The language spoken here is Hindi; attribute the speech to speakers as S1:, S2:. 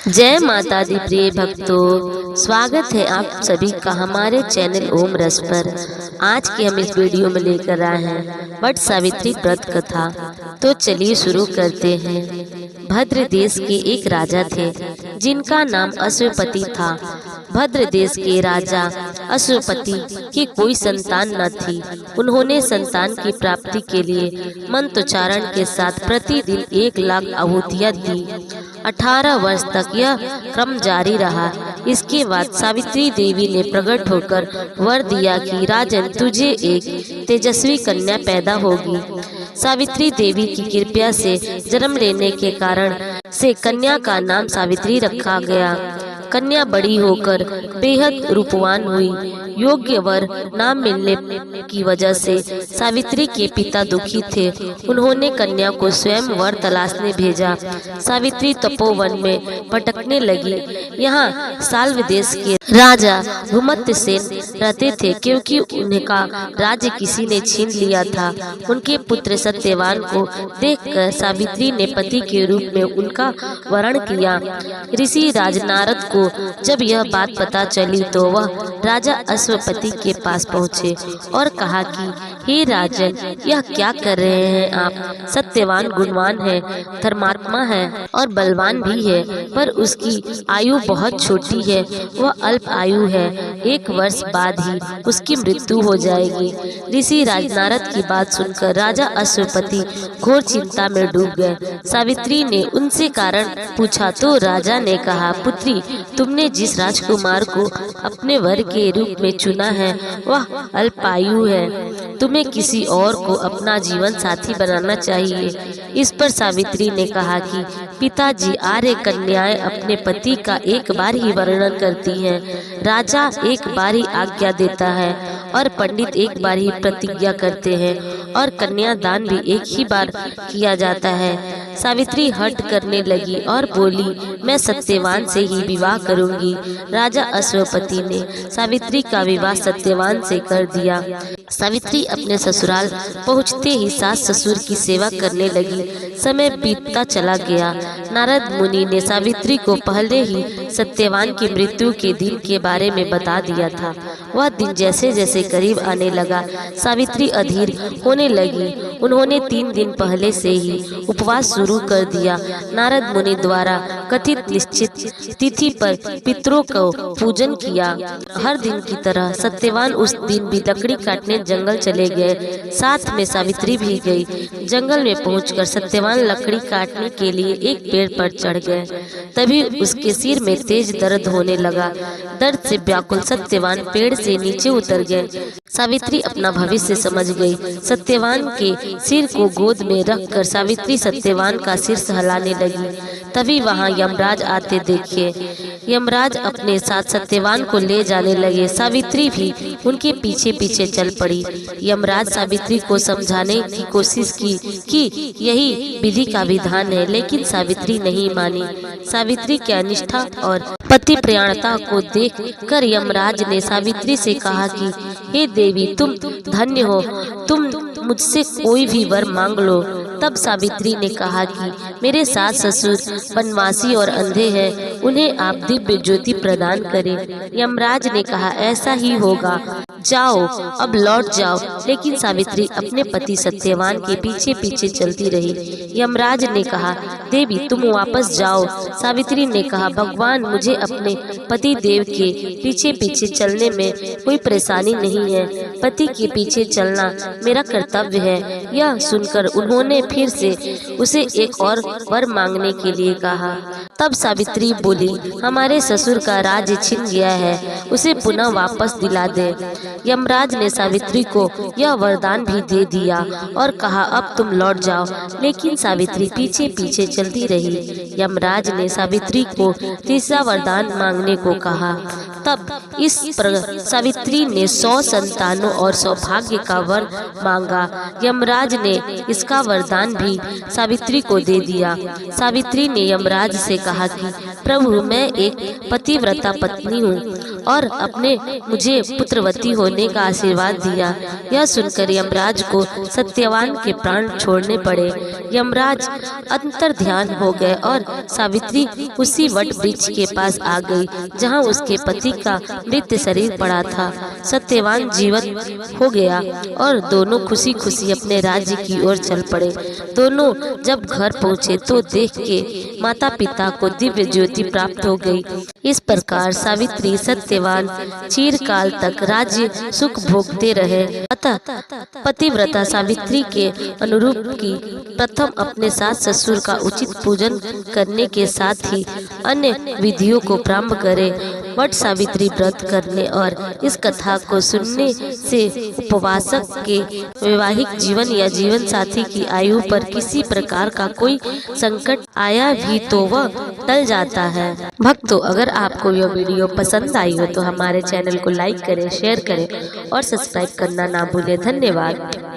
S1: जय माता दी प्रिय भक्तों, स्वागत है आप सभी का हमारे चैनल ओम रस पर। आज के हम इस वीडियो में लेकर आए हैं वट सावित्री व्रत कथा। तो चलिए शुरू करते हैं। भद्र देश के एक राजा थे जिनका नाम अश्वपति था। भद्र देश के राजा अश्वपति की कोई संतान न थी। उन्होंने संतान की प्राप्ति के लिए मंत्रोच्चारण के साथ प्रतिदिन 1,00,000 आहुतियाँ दी। 18 वर्ष तक यह क्रम जारी रहा। इसके बाद सावित्री देवी ने प्रकट होकर वर दिया कि राजन, तुझे एक तेजस्वी कन्या पैदा होगी। सावित्री देवी की कृपा से जन्म लेने के कारण से कन्या का नाम सावित्री रखा गया। कन्या बड़ी होकर बेहद रूपवान हुई। योग्य वर न मिलने की वजह से सावित्री के पिता दुखी थे। उन्होंने कन्या को स्वयं वर तलाशने भेजा। सावित्री तपोवन में भटकने लगी। यहाँ साल्व देश के राजा भूमध्यसेन रहते थे, क्योंकि उनका राज्य किसी ने छीन लिया था। उनके पुत्र सत्यवान को देखकर सावित्री ने पति के रूप में उनका वरण किया। ऋषि राज नारद को जब यह बात पता चली तो वह राजा अश्वपति के पास पहुँचे और कहा कि हे राजन, यह क्या कर रहे हैं आप? सत्यवान गुणवान है, धर्मात्मा है और बलवान भी है, पर उसकी आयु बहुत छोटी है। वह अल्प आयु है। 1 वर्ष बाद ही उसकी मृत्यु हो जाएगी। ऋषि राज नारद की बात सुनकर राजा अश्वपति घोर चिंता में डूब गए। सावित्री ने उनसे कारण पूछा तो राजा ने कहा, पुत्री, तुमने जिस राजकुमार को अपने वर के रूप में चुना है वह अल्पायु है। तुम्हें किसी और को अपना जीवन साथी बनाना चाहिए। इस पर सावित्री ने कहा कि पिताजी, आर्य कन्याएं अपने पति का एक बार ही वर्णन करती हैं, राजा एक बार ही आज्ञा देता है और पंडित एक बार ही प्रतिज्ञा करते हैं और कन्यादान भी एक ही बार किया जाता है। सावित्री हट करने लगी और बोली, मैं सत्यवान से ही विवाह करूंगी। राजा अश्वपति ने सावित्री का विवाह सत्यवान से कर दिया। सावित्री अपने ससुराल पहुंचते ही सास ससुर की सेवा करने लगी। समय बीतता चला गया। नारद मुनि ने सावित्री को पहले ही सत्यवान की मृत्यु के दिन के बारे में बता दिया था। वह दिन जैसे जैसे करीब आने लगा, सावित्री अधीर होने लगी। उन्होंने 3 दिन पहले से ही उपवास शुरू कर दिया। नारद मुनि द्वारा कथित निश्चित तिथि पर पितरों को पूजन किया। हर दिन की तरह सत्यवान उस दिन भी लकड़ी काटने जंगल चले गए। साथ में सावित्री भी गई। जंगल में पहुंचकर सत्यवान लकड़ी काटने के लिए एक पेड़ पर चढ़ गए। तभी उसके सिर में तेज दर्द होने लगा। दर्द से व्याकुल सत्यवान पेड़ से नीचे उतर गए। सावित्री अपना भविष्य समझ गई। सत्यवान के सिर को गोद में रखकर सावित्री सत्यवान का सिर सहलाने लगी। तभी वहां यमराज आते देखे। यमराज अपने साथ सत्यवान को ले जाने लगे। सावित्री भी उनके पीछे पीछे चल पड़ी। यमराज सावित्री को समझाने की कोशिश की कि यही विधि का विधान है, लेकिन सावित्री नहीं मानी। सावित्री की निष्ठा और पति प्रयाणता को देखकर यमराज ने सावित्री से कहा कि हे देवी, तुम धन्य हो, तुम मुझसे कोई भी वर मांग लो। तब सावित्री ने कहा कि मेरे सास ससुर वनवासी और अंधे हैं, उन्हें आप दिव्य ज्योति प्रदान करें। यमराज ने कहा, ऐसा ही होगा, जाओ, अब लौट जाओ। लेकिन सावित्री अपने पति सत्यवान के पीछे पीछे चलती रही। यमराज ने कहा, देवी, तुम वापस जाओ। सावित्री ने कहा, भगवान, मुझे अपने पति देव के पीछे पीछे चलने में कोई परेशानी नहीं है। पति के पीछे चलना मेरा कर्तव्य है। यह सुनकर उन्होंने फिर से उसे एक और वर मांगने के लिए कहा। तब सावित्री बोली, हमारे ससुर का राज्य छिन गया है, उसे पुनः वापस दिला दे। यमराज ने सावित्री को यह वरदान भी दे दिया और कहा, अब तुम लौट जाओ। लेकिन सावित्री पीछे पीछे चलती रही। यमराज ने सावित्री को तीसरा वरदान मांगने को कहा। तब इस पर सावित्री ने 100 संतानों और सौभाग्य का वर मांगा। यमराज ने इसका वरदान भी सावित्री को दे दिया। सावित्री ने यमराज से कहा कि प्रभु मैं एक पतिव्रता पत्नी हूँ और अपने मुझे पुत्रवती होने का आशीर्वाद दिया। यह सुनकर यमराज को सत्यवान के प्राण छोड़ने पड़े। यमराज अंतर्ध्यान हो गए और सावित्री उसी वट वृक्ष के पास आ गई जहाँ उसके पति का मृत शरीर पड़ा था। सत्यवान जीवित हो गया और दोनों खुशी खुशी अपने राज्य की ओर चल पड़े। दोनों जब घर पहुँचे तो देख के माता पिता को दिव्य ज्योति प्राप्त हो गई। इस प्रकार सावित्री सत्यवान चिरकाल तक राज्य सुख भोगते रहे। अतः पतिव्रता सावित्री के अनुरूप की प्रथम अपने सास ससुर का उचित पूजन करने के साथ ही अन्य विधियों को प्रारंभ करे। वट सावित्री व्रत करने और इस कथा को सुनने से उपवासक के वैवाहिक जीवन या जीवन साथी की आयु पर किसी प्रकार का कोई संकट आया भी तो वह टल जाता है। भक्तों, अगर आपको यह वीडियो पसंद आई हो तो हमारे चैनल को लाइक करें, शेयर करें और सब्सक्राइब करना ना भूलें। धन्यवाद।